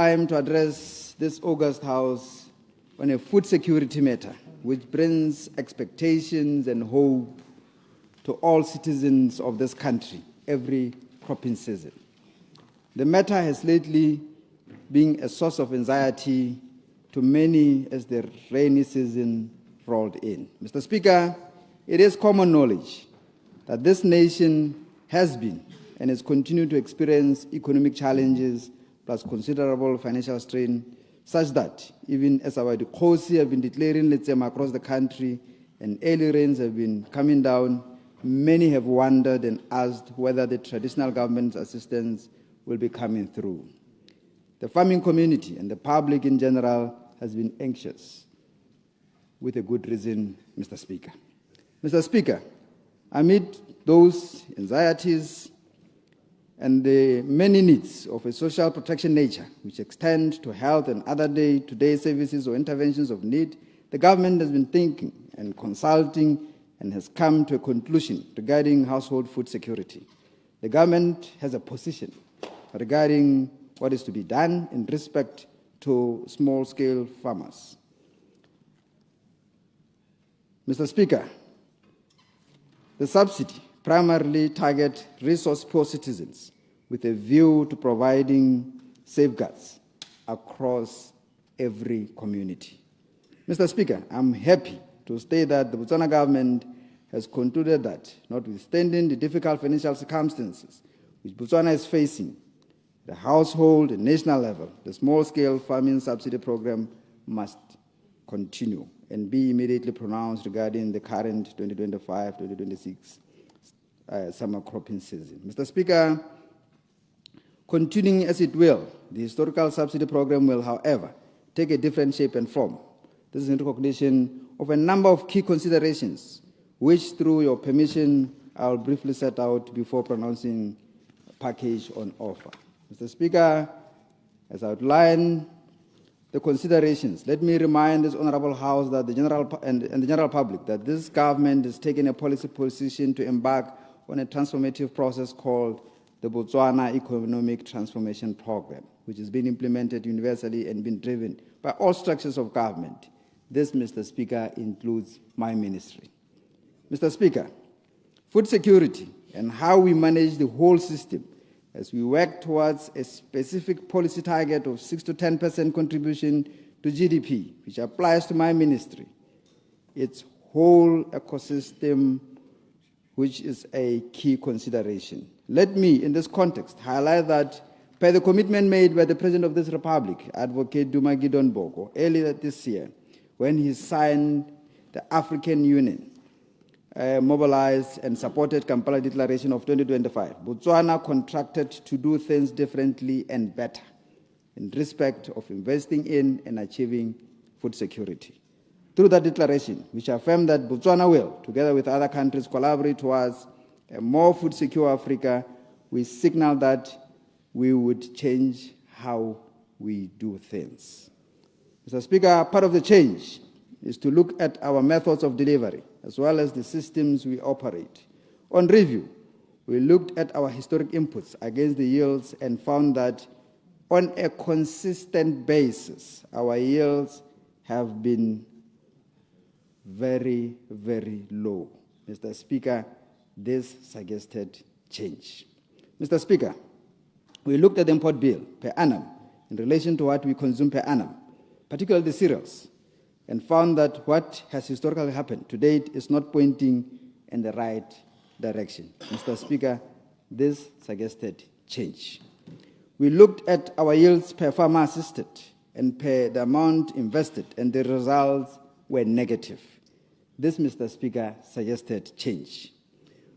Time to address this August House on a food security matter, which brings expectations and hope to all citizens of this country every cropping season. The matter has lately been a source of anxiety to many as the rainy season rolled in. Mr. Speaker, it is common knowledge that this nation has been and is continuing to experience economic challenges plus considerable financial strain, such that even as our Dikhosi have been declaring Letsema across the country and early rains have been coming down, many have wondered and asked whether the traditional government's assistance will be coming through. The farming community and the public in general has been anxious, with a good reason, Mr. Speaker. Mr. Speaker, amid those anxieties and the many needs of a social protection nature, which extend to health and other day-to-day services or interventions of need, the government has been thinking and consulting and has come to a conclusion regarding household food security. The government has a position regarding what is to be done in respect to small-scale farmers. Mr. Speaker, the subsidy primarily target resource-poor citizens with a view to providing safeguards across every community. Mr. Speaker, I'm happy to state that the Botswana government has concluded that, notwithstanding the difficult financial circumstances which Botswana is facing, the household and national level, the small-scale farming subsidy program must continue and be immediately pronounced regarding the current 2025-2026 summer cropping season. Mr. Speaker, continuing as it will, the historical subsidy program will, however, take a different shape and form. This is in recognition of a number of key considerations, which, through your permission, I'll briefly set out before pronouncing a package on offer. Mr. Speaker, as outlined the considerations, let me remind this Honorable House that the general public that this government is taking a policy position to embark on a transformative process called the Botswana Economic Transformation Program, which has been implemented universally and been driven by all structures of government. This, Mr. Speaker, includes my ministry. Mr. Speaker, food security and how we manage the whole system as we work towards a specific policy target of 6 to 10% contribution to GDP, which applies to my ministry, its whole ecosystem, which is a key consideration. Let me, in this context, highlight that by the commitment made by the President of this Republic, Advocate Duma Boko, earlier this year, when he signed the African Union, mobilized and supported Kampala Declaration of 2025, Botswana contracted to do things differently and better in respect of investing in and achieving food security. Through that declaration, which affirmed that Botswana will, together with other countries, collaborate towards a more food-secure Africa, we signal that we would change how we do things. Mr. Speaker, part of the change is to look at our methods of delivery, as well as the systems we operate. On review, we looked at our historic inputs against the yields and found that on a consistent basis, our yields have been very, very low. Mr. Speaker, this suggested change. Mr. Speaker, we looked at the import bill per annum in relation to what we consume per annum, particularly the cereals, and found that what has historically happened to date is not pointing in the right direction. Mr. Speaker, this suggested change. We looked at our yields per farmer assisted and per the amount invested, and the results were negative. This, Mr. Speaker, suggested change.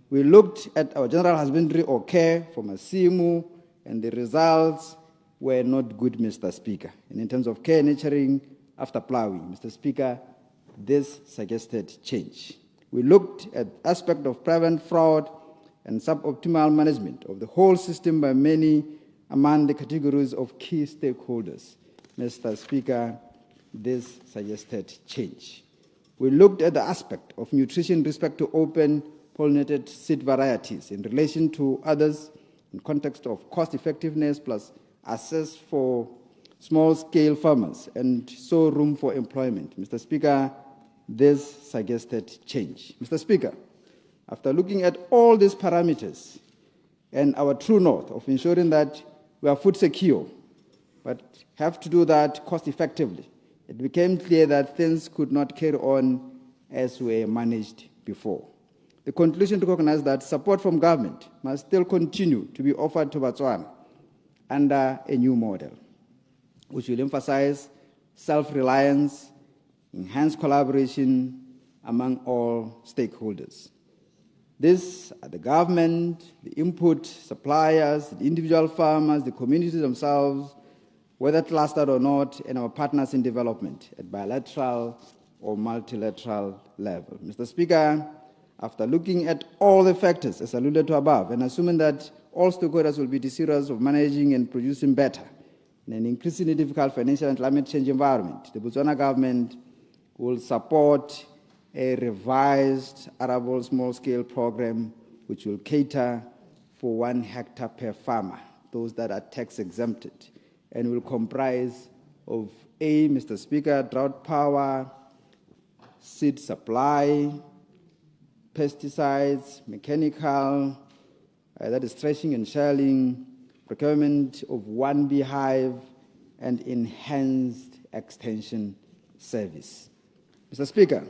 We looked at our general husbandry or care from a CMU, and the results were not good, Mr. Speaker. And in terms of care nurturing after plowing, Mr. Speaker, this suggested change. We looked at the aspect of prevent fraud and suboptimal management of the whole system by many among the categories of key stakeholders. Mr. Speaker, this suggested change. We looked at the aspect of nutrition in respect to open pollinated seed varieties in relation to others in context of cost effectiveness plus assess for small-scale farmers and saw room for employment. Mr. Speaker, this suggested change. Mr. Speaker, after looking at all these parameters and our true north of ensuring that we are food secure, but have to do that cost effectively, it became clear that things could not carry on as were managed before. The conclusion recognized that support from government must still continue to be offered to Botswana under a new model, which will emphasize self-reliance, enhance collaboration among all stakeholders. These are the government, the input suppliers, the individual farmers, the communities themselves, whether clustered or not, and our partners in development at bilateral or multilateral level. Mr. Speaker, after looking at all the factors as alluded to above, and assuming that all stakeholders will be desirous of managing and producing better in an increasingly difficult financial and climate change environment, the Botswana government will support a revised arable small-scale program which will cater for 1 hectare per farmer, those that are tax-exempted, and will comprise of A, Mr. Speaker, drought power, seed supply, pesticides, mechanical, that is threshing and shelling, procurement of 1 beehive, and enhanced extension service. Mr. Speaker,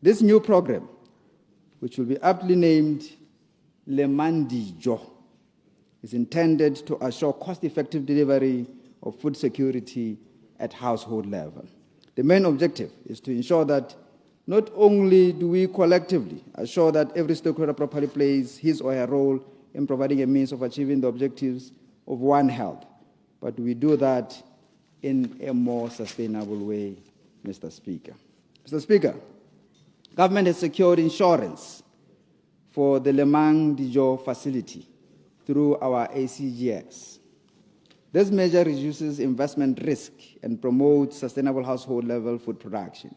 this new program, which will be aptly named Lemang Dijo, is intended to assure cost-effective delivery of food security at household level. The main objective is to ensure that not only do we collectively assure that every stakeholder properly plays his or her role in providing a means of achieving the objectives of One Health, but we do that in a more sustainable way, Mr. Speaker. Mr. Speaker, government has secured insurance for the Lemang Dijo facility through our ACGX. This measure reduces investment risk and promotes sustainable household-level food production.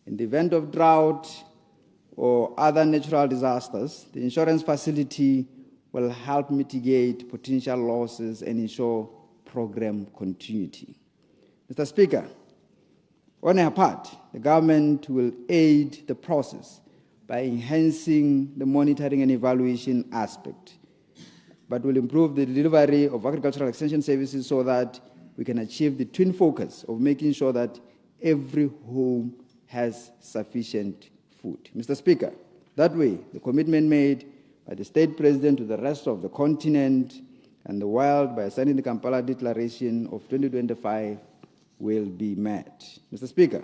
In the event of drought or other natural disasters, the insurance facility will help mitigate potential losses and ensure program continuity. Mr. Speaker, on our part, the government will aid the process by enhancing the monitoring and evaluation aspect, but will improve the delivery of agricultural extension services so that we can achieve the twin focus of making sure that every home has sufficient food. Mr. Speaker, that way, the commitment made by the state president to the rest of the continent and the world by signing the Kampala Declaration of 2025 will be met. Mr. Speaker,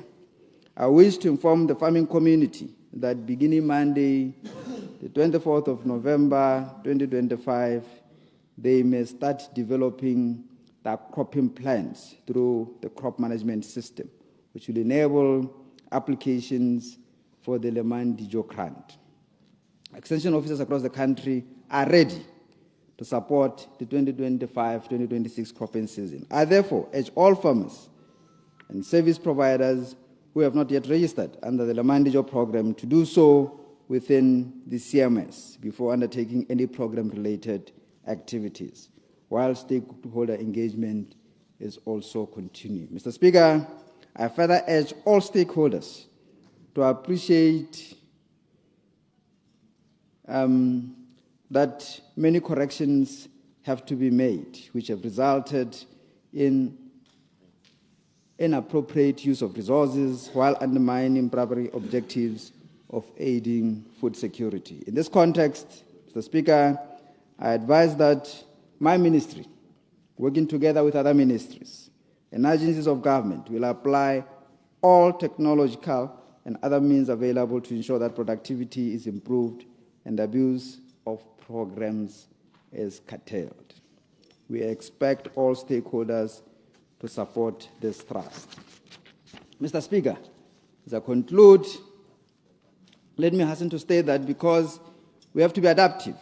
I wish to inform the farming community that beginning Monday, the 24th of November 2025, they may start developing their cropping plans through the crop management system, which will enable applications for the Lemang Dijo grant. Extension officers across the country are ready to support the 2025-2026 cropping season. I therefore urge all farmers and service providers who have not yet registered under the Lemang Dijo program to do so within the CMS before undertaking any program-related activities, while stakeholder engagement is also continuing. Mr. Speaker, I further urge all stakeholders to appreciate that many corrections have to be made, which have resulted in inappropriate use of resources while undermining primary objectives of aiding food security. In this context, Mr. Speaker, I advise that my ministry, working together with other ministries and agencies of government, will apply all technological and other means available to ensure that productivity is improved and abuse of programs is curtailed. We expect all stakeholders to support this thrust. Mr. Speaker, as I conclude, let me hasten to state that because we have to be adaptive,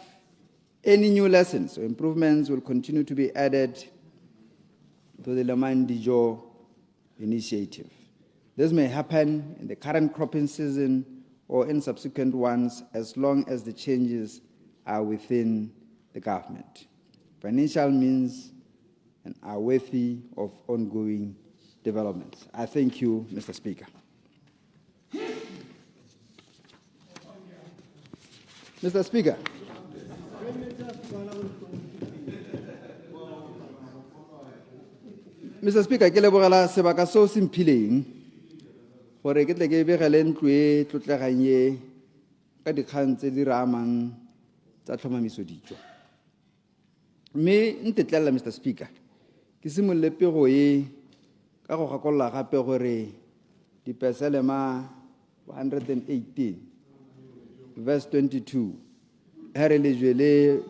any new lessons or improvements will continue to be added to the Lemang Dijo initiative. This may happen in the current cropping season or in subsequent ones as long as the changes are within the government. Financial means and are worthy of ongoing developments. I thank you, Mr. Speaker. Mr. Speaker. Mr. Speaker, ke lebogela sebaka seo se mphileng gore ke tle ke begele ntlo e tlotlegang ye ka dikgang tse di re amang tsa tlhomamiso dijo. Mme ntetlelela, Mr. Speaker, ke simolole pego e ka go gakolola gape gore dipeselema 118 verse 22 ha re lejwe le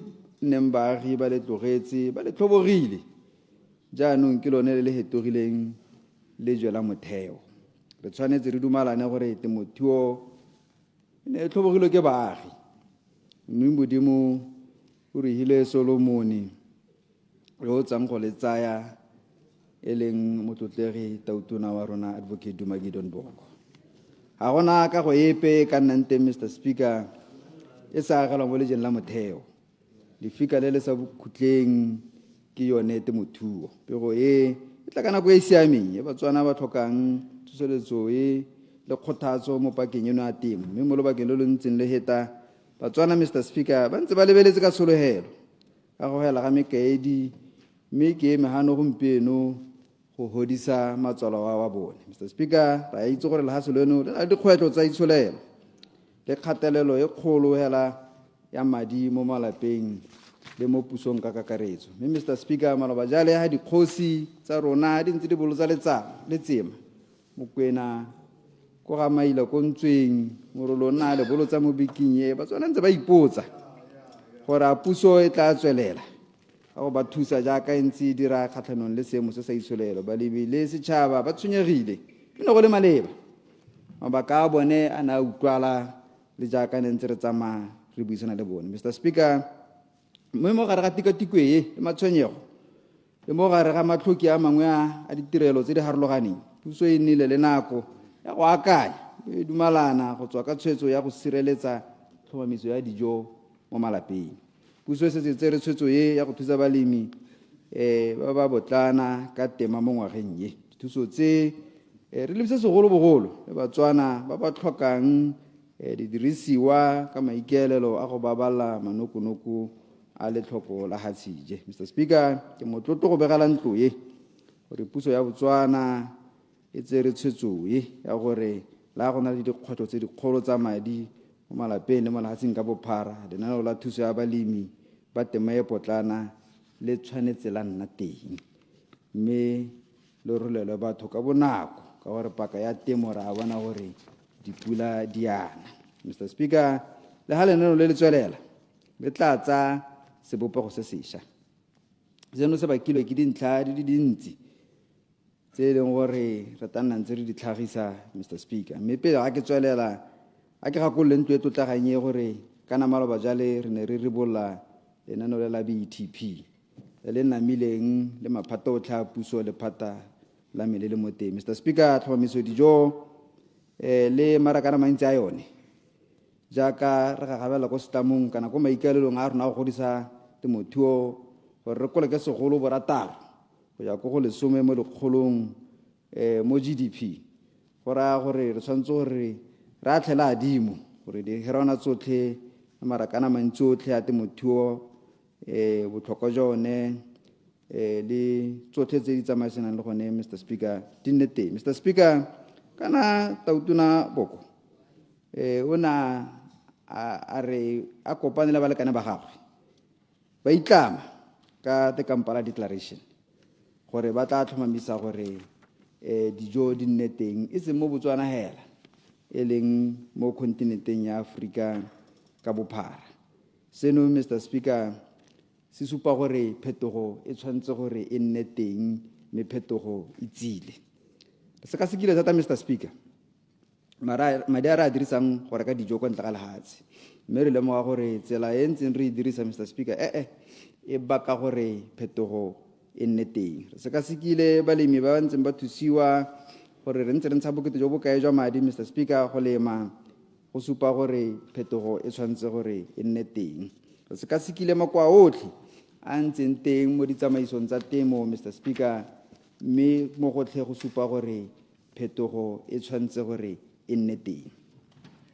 neng baagi ba le tlogetse ba le tlhobogile jaanong ke lone le hetogileng lejwe la motheo. Re tshwanetse re dumalane gore temothuo ne tlhobogilwe ke baagi, mme Modimo o re hile Solomone yo tsang go le tsaya e leng motlotlegi tautona wa rona Advocate Duma Boko. Ga gona ka go epe ka nnang teng, Mr. Speaker, e sa agelwa mo lejeng la motheo. Lefika le le sa bokhutleng ke yone temothuo. Pego e tla ka nako e siameng e Batswana ba tlhokang tsoseletso e le kgothatso mo pakeng eno ya temo, mme mo lobakeng le le ntseng le heta Batswana, Mr. Speaker, ba ntse ba lebeletse ka sologelo ka go hela ga mekaedi, mme ke megano gompieno go hodisa matswalo wa bone. Mr. Speaker, ra itse gore le ha seleno le dikgwetlho tsa itsholelo le kgatelelo e kgolo hela ya madi mo malapeng le mo pusong ka kakaretso. Mme Mr. Speaker, maloba jale ha dikgosi tsa rona di ntse di bolotsa letsema Mokwena ko ga maila ko ntsweng morolona le bolotsa mo biking e Batswana ntse ba ipotsa gore a puso e tla tswelela ga go ba thusa jaaka ntse dira kgatlhanong le seemo se sa itsholelo. Balemi le setšhaba ba tshwenyegile ke no go le maleba, mabaka a bone a na utlwala le jaaka ne ntse re tsamaya re buisana le bone. Mr. Speaker, mo gare ga tikwatikwe e le matshwenyego le mo gare ga matlhoki a mangwe a ditirelo tse di harologaneng, puso e nnile le nako ya go akanya e dumalana go tswa ka tshwetso ya go sireletsa tlhomamiso ya dijo mo malapeng. Puso e setse tsere tshwetso e ya go thusa balemi ba ba botlana ka tema mo ngwageng ye. Dithuso tse re lebise segolobogolo le Batswana ba ba tlhokang didirisiwa ka maikaelelo a go baballa manokonoko a letlhoko la hatsije. Mr. Speaker, ke motlotlo go begela ntlo ye gore puso ya Botswana e tsere tshwetso e ya gore la go na le dikgwetlho tse dikgolo tsa madi mo malapeng le mo lefatsheng ka bophara, lenaneo la thuso ya balemi ba tema e potlana le tshwanetse la nna teng, mme le rolelwe batho ka bonako ka gore paka ya temo ra bona gore dipula di ana. Mr. Speaker, le ha lenaneo le tswelela le tla tsa sebopego se sešwa. Seno se bakilwe ke dintlha di le dintsi tse e leng gore re tla nna ntse re di tlhagisa, Mr. Speaker. Mme pele ga ke tswelela a ke gakolole ntlo e tlotleganye gore kana maloba jale re ne re ribolla lenaneo le la BTP le namileng le maphata otlhe a puso le phata la mele le mo teng. Mr. Speaker, tlhomamiso dijo le marakana mantsi a yone jaaka re gagabela ko setlamong kana ko maikaelelong a rona go godisa temothuo gore re kole ke segolo borataro go ya ko go 10 mo lekgolong mo GDP, go raya gore re tshwanetse gore re atlhela adimo gore di herona tsotlhe marakana mantsi otlhe a temothuo botlhokwa jone le tsotlhe tse di tsamaisanang le gone, Mr. Speaker, di nne teng. Mr. Speaker, kana tautona Boko o na a re a kopane le balekane ba gagwe ba itlama ka the Kampala Declaration gore ba tla tlhomamisa gore dijo di nne teng e se mo Botswana hela e leng mo kontinenteng ya Afrika ka bophara. Seno, Mr. Speaker, se supa gore phetogo e tshwanetse gore e nne teng, mme phetogo e tsile. Se ka sekile thata, Mr. Speaker, madi a re a dirisang go reka dijo kwa ntle ga lefatshe, mme re lemoga gore tsela e ntseng re e dirisa, Mr. Speaker, e baka gore phetogo e nne teng. Re se ka sekile balemi ba ntseng ba thusiwa gore re ntse re ntsha bokete jo bokae jwa madi, Mr. Speaker, go lema go supa gore phetogo e tshwanetse gore e nne teng. Re se ka sekile makoa otlhe a ntseng teng mo ditsamaisong tsa temo, Mr. Speaker, mme mo gotlhe go supa gore phetogo e tshwanetse gore e nne teng.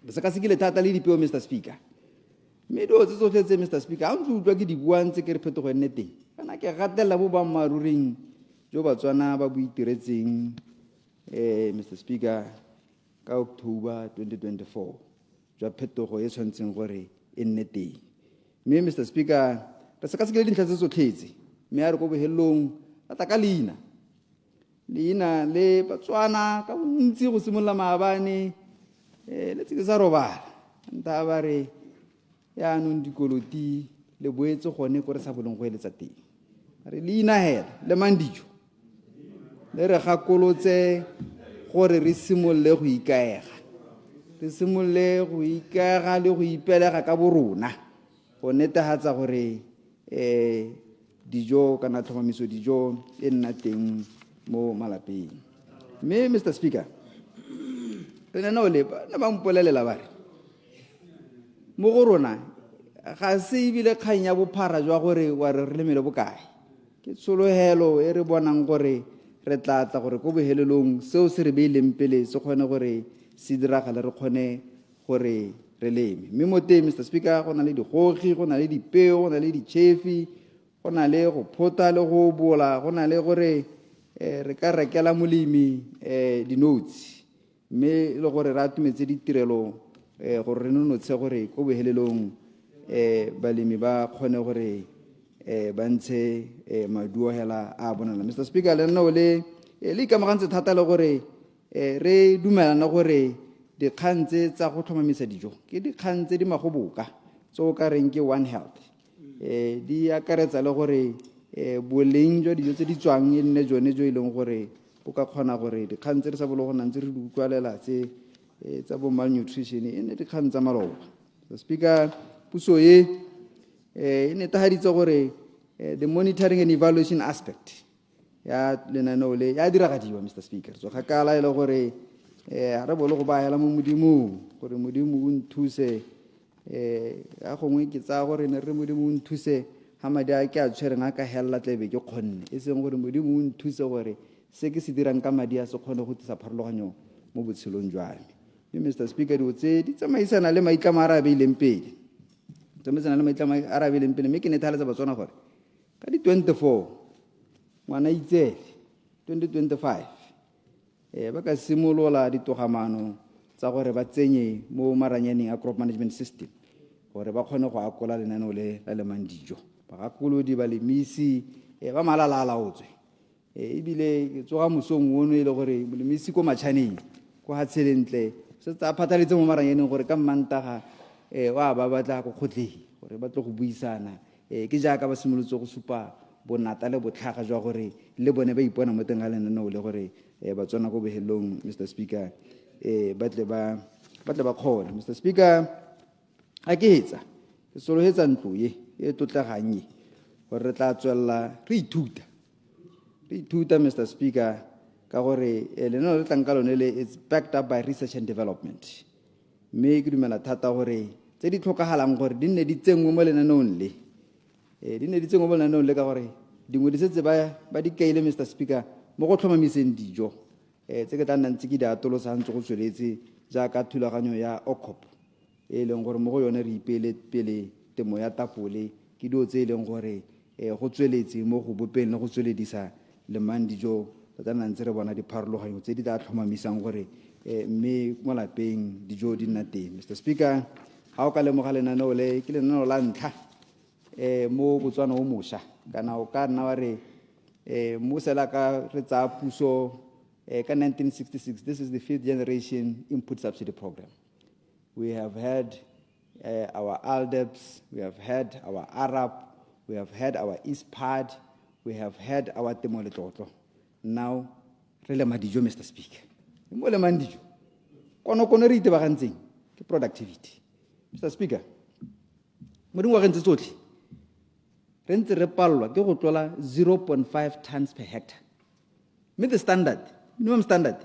Re sekasekile thata le dipeo, Mr. Speaker. Mme dilo tse tsotlhe tse, Mr. Speaker, ga ntse utlwa ke di buang tse ke re phetogo e nne teng, kana ke gatelela bo boammaruring jo Batswana ba bo itiretseng Mr. Speaker ka October 2024 jwa phetogo e tshwanetseng gore e nne teng. Mme Mr. Speaker, re sekasekile dintlha tse tsotlhe tse, mme a re ko bohelelong ra tla ka leina le Batswana ka bontsi go simolola maabane le tse ke sa robala nta ba re yaanong dikoloti le boetse gone ko re sa boleng go eletsa teng. Re leina hela Lemang Dijo le re gakolotse gore re simolole go ikaega, re simolole go ikaega le go ipelega ka borona go netefatsa gore dijo kana tlhomamiso dijo e nna teng mo malapeng. Mme Mr. Speaker, re nana le ba mpolelela ba re mo go rona ga se ebile kgang ya bophara jwa gore wa re re lemele bokae, ke tshologelo e re bonang gore re tlatla gore ko bohelelong seo se re beileng pele se kgone gore se diragale re kgone gore re leme. Mme mo teng, Mr. Speaker, go na le digogi, go na le dipeo, go na le ditšhefi, go na le go phota le go bola, go na le gore re ka rekela molemi dinotsi, mme le gore re atumetse ditirelo gore re nonotshe gore ko bohelelong balemi ba kgone gore ba ntshe maduo hela a bonala. Mr. Speaker, le nna le ikamagantse thata le gore re dumelana gore dikgang tse tsa go tlhomamisa dijo ke dikgang tse di magoboka tse o ka reng ke One Health, di akaretsa le gore boleng jwa dijo tse di tswang e nne jone jo e leng gore o ka kgona gore dikgang tse re sa bolo go nang tse re di utlwalela tse tsa bo malnutrition e nne dikgang tsa maloba. Mr. Speaker, puso e netahaditse gore the monitoring and evaluation aspect ya lenaneo le ya diragadiwa, Mr. Speaker. So kgakala e le gore re bolo go baela mo modimong gore modimo o nthuse a gongwe ke tsa gore ne re modimo o nthuse ha madi a ke a tshwereng a ka hella tlebe ke kgonne e seng gore modimo o nthuse gore se ke se dirang ka madi a se kgone go tlisa pharologanyo mo botshelong jwa me. Mr. Speaker, di tsamaisana le maitlamo a re a beileng pele, tsamaisana le maitlamo a re a beileng pele, mme ke nethaletsa Batswana gore ka di 24 ngwana itsele 2025 ba ka simolola ditogamano tsa gore ba tsenye mo maranyaneng a crop management system gore ba kgone go akola lenaneo le la Lemang Dijo. Bagakolodi, balemisi ba malala a laotswe, ebile ke tsoga mosong ono e le gore molemisi ko matšhaneng go hatshelentle se tsa phathaletse mo maranyaneng gore ka Mantaga wa ba batla go kgotlegi gore ba tle go buisana ke jaaka ba simolotse go supa bonata le botlhaga jwa gore le bone ba ipona mo teng ga lenaneo le gore Batswana go bohelong, Mr. Speaker, ba tle ba kgone. Mr. Speaker, a ke hetsa ke solohetsa ntlo e tlotlegang gore re tla tswella re ithuta, Mr. Speaker, ka gore lenaneo le tlang ka lone le it's backed up by research and development, mme ke dumela thata gore tse di tlhokagalang gore di nne di tsengwe mo lenaneong le ka gore dingwe di setse ba di kaile, Mr. Speaker, mo go tlhomamiseng dijo tse ke tla nnang tse ke di atolosa ntse go tsweletse jaaka thulaganyo ya OCOP e leng gore mo go yone re ipeele pele temo ya tapole ke dio tse e leng gore go tsweletse mo go bopeng le go tsweledisa Lemang Dijo tsa ntse re bona dipharologanyo tse di tla tlhomamisang gore mme mo lapeng dijo di nna teng. Mr. Speaker, ga o ka lemoga lenaneo le ke lenaneo la ntlha mo Botswana o mošwa kana o ka nna wa re mo sela ka re tsa puso ka 1966. This is the 5th generation input subsidy program. We have had our ALDEPS, we have had our ARAB, we have had our ISPAD, we have had our Temoletlotlo. Now, re Lemang Dijo, Mr. Speaker. Mo Lemang Dijo kono re itebagantseng ke productivity. Mr. Speaker, mo dingwageng tse tsotlhe re ntse re palelwa ke go tlola 0.5 tons per hectare, mme the minimum standard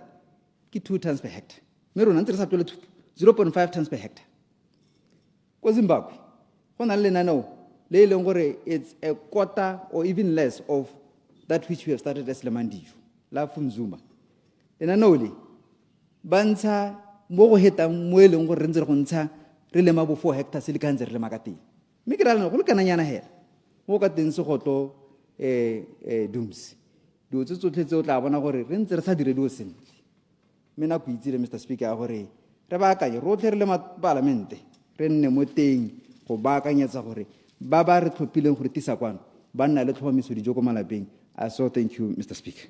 ke 2 tons per hectare, mme rona ntse re sa tlole 0.5 tons per hectare. Ko Zimbabwe go na le lenaneo le leng gore it's a quarter or even less of that which we have started as Lemang Dijo. la Funzuma. Leanno le ba ntsha mo go hetang mo e leng gore re ntse re go ntsha re lema bo 4 hectares le ka ntse re lema ka teng. Mme ke ra le go le kananyana hela mo ka teng segotlo Dums. Dilo tse tsotlhe tse o tla bona gore re ntse re sa dire dio sentle. Mme na go itsile Mr. Speaker gore re ba akanye rotlhe re le parlamente re nne mo teng go baakanyetsa gore ba ba re tlhophileng gore tisa kwano ba nna le tlhomiso dijo ko malapeng. So thank you, Mr. Speaker.